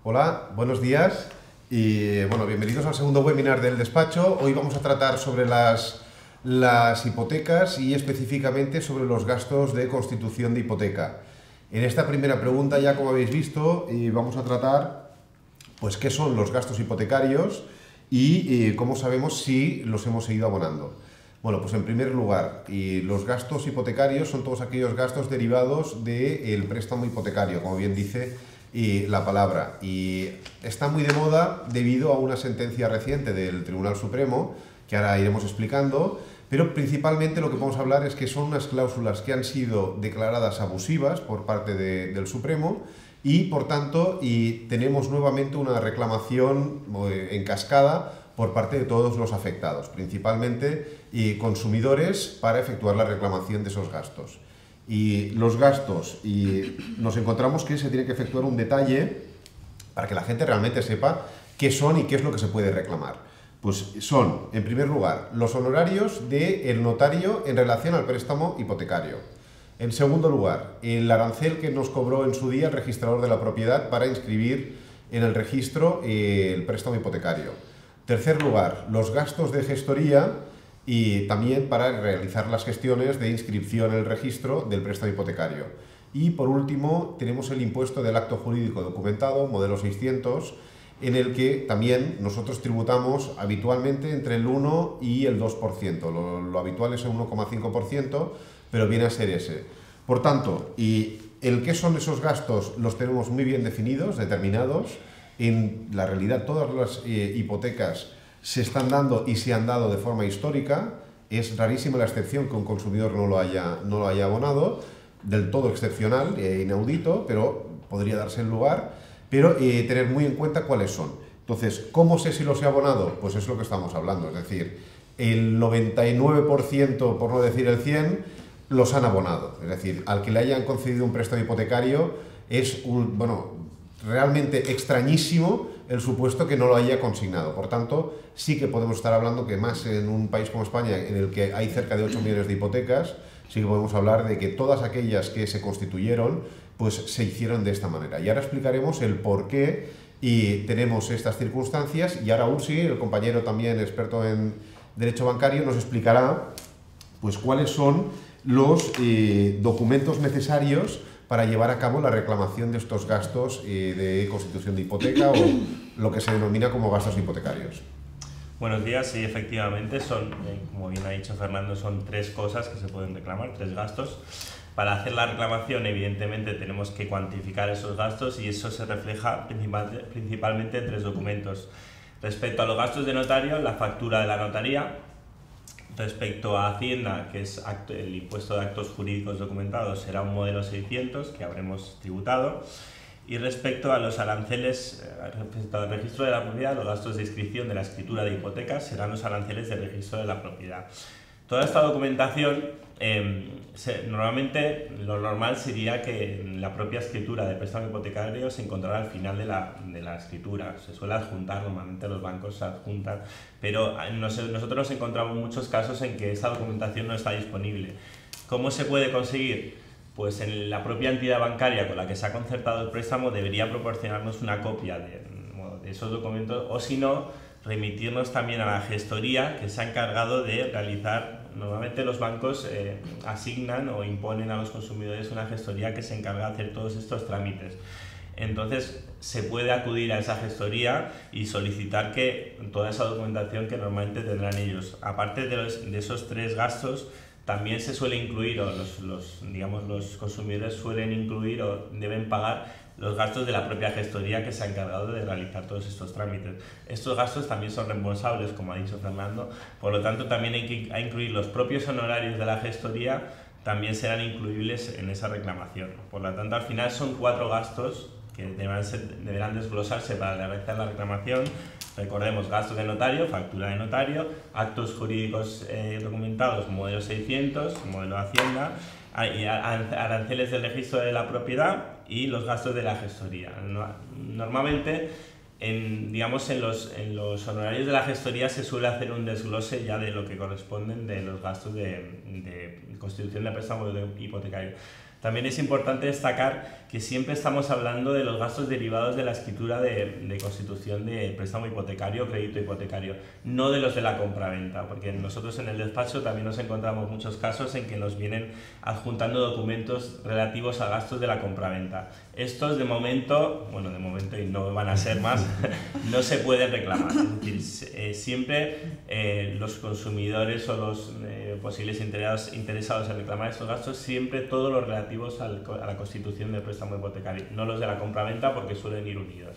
Hola, buenos días y bueno, bienvenidos al segundo webinar del despacho. Hoy vamos a tratar sobre las hipotecas y específicamente sobre los gastos de constitución de hipoteca. En esta primera pregunta, ya como habéis visto, vamos a tratar pues qué son los gastos hipotecarios y cómo sabemos si los hemos seguido abonando. Bueno, pues en primer lugar, los gastos hipotecarios son todos aquellos gastos derivados del préstamo hipotecario, como bien dice la palabra. Y está muy de moda debido a una sentencia reciente del Tribunal Supremo, que ahora iremos explicando, pero principalmente lo que podemos hablar es que son unas cláusulas que han sido declaradas abusivas por parte del Supremo y, por tanto, tenemos nuevamente una reclamación en cascada por parte de todos los afectados, principalmente consumidores, para efectuar la reclamación de esos gastos. Y los gastos, nos encontramos que se tiene que efectuar un detalle para que la gente realmente sepa qué son y qué es lo que se puede reclamar. Pues son, en primer lugar, los honorarios del notario en relación al préstamo hipotecario. En segundo lugar, el arancel que nos cobró en su día el registrador de la propiedad para inscribir en el registro el préstamo hipotecario. Tercer lugar, los gastos de gestoría y también para realizar las gestiones de inscripción en el registro del préstamo hipotecario. Y por último, tenemos el impuesto del acto jurídico documentado, modelo 600, en el que también nosotros tributamos habitualmente entre el 1 y el 2%. Lo habitual es el 1,5%, pero viene a ser ese. Por tanto, el qué son esos gastos los tenemos muy bien definidos, determinados. En la realidad, todas las hipotecas se están dando y se han dado de forma histórica. Es rarísima la excepción que un consumidor no lo haya abonado, del todo excepcional, inaudito, pero podría darse el lugar, pero tener muy en cuenta cuáles son. Entonces, ¿cómo sé si los he abonado? Pues es lo que estamos hablando, es decir, el 99%, por no decir el 100%, los han abonado. Es decir, al que le hayan concedido un préstamo hipotecario es realmente extrañísimo el supuesto que no lo haya consignado. Por tanto, sí que podemos estar hablando que más en un país como España, en el que hay cerca de 8 millones de hipotecas, sí que podemos hablar de que todas aquellas que se constituyeron, pues se hicieron de esta manera. Y ahora explicaremos el por qué tenemos estas circunstancias, y ahora Ursi, el compañero también experto en derecho bancario, nos explicará pues cuáles son los documentos necesarios para llevar a cabo la reclamación de estos gastos de constitución de hipoteca o lo que se denomina como gastos hipotecarios. Buenos días, sí, efectivamente, como bien ha dicho Fernando, son tres cosas que se pueden reclamar, tres gastos. Para hacer la reclamación, evidentemente, tenemos que cuantificar esos gastos y eso se refleja principalmente en tres documentos. Respecto a los gastos de notario, la factura de la notaría. Respecto a Hacienda, que es el impuesto de actos jurídicos documentados, será un modelo 600 que habremos tributado. Y respecto a los aranceles, respecto al registro de la propiedad, los gastos de inscripción de la escritura de hipotecas serán los aranceles del registro de la propiedad. Toda esta documentación, normalmente lo normal sería que la propia escritura de préstamo hipotecario se encontrara al final de la escritura. Se suele adjuntar, normalmente los bancos se adjuntan, pero nosotros nos encontramos muchos casos en que esa documentación no está disponible. ¿Cómo se puede conseguir? Pues en la propia entidad bancaria con la que se ha concertado el préstamo debería proporcionarnos una copia de esos documentos, o si no, remitirnos también a la gestoría que se ha encargado de realizar. Normalmente los bancos asignan o imponen a los consumidores una gestoría que se encarga de hacer todos estos trámites. Entonces se puede acudir a esa gestoría y solicitar que toda esa documentación que normalmente tendrán ellos. Aparte de esos tres gastos, también se suele incluir, o los consumidores suelen incluir o deben pagar los gastos de la propia gestoría que se ha encargado de realizar todos estos trámites. Estos gastos también son reembolsables, como ha dicho Fernando, por lo tanto también hay que incluir los propios honorarios de la gestoría, también serán incluibles en esa reclamación. Por lo tanto, al final son cuatro gastos que deberán desglosarse para realizar la reclamación. Recordemos, gastos de notario, factura de notario, actos jurídicos documentados, modelo 600, modelo de Hacienda, aranceles del registro de la propiedad y los gastos de la gestoría. Normalmente, en los honorarios de la gestoría se suele hacer un desglose ya de lo que corresponden de los gastos de constitución de préstamo hipotecario. También es importante destacar que siempre estamos hablando de los gastos derivados de la escritura de constitución de préstamo hipotecario o crédito hipotecario, no de los de la compraventa, porque nosotros en el despacho también nos encontramos muchos casos en que nos vienen adjuntando documentos relativos a gastos de la compraventa. Estos de momento, bueno, de momento y no van a ser más, no se pueden reclamar. Es decir, siempre los consumidores o los posibles interesados en reclamar estos gastos, siempre todos los relativos a la constitución del préstamo hipotecario, no los de la compraventa porque suelen ir unidos.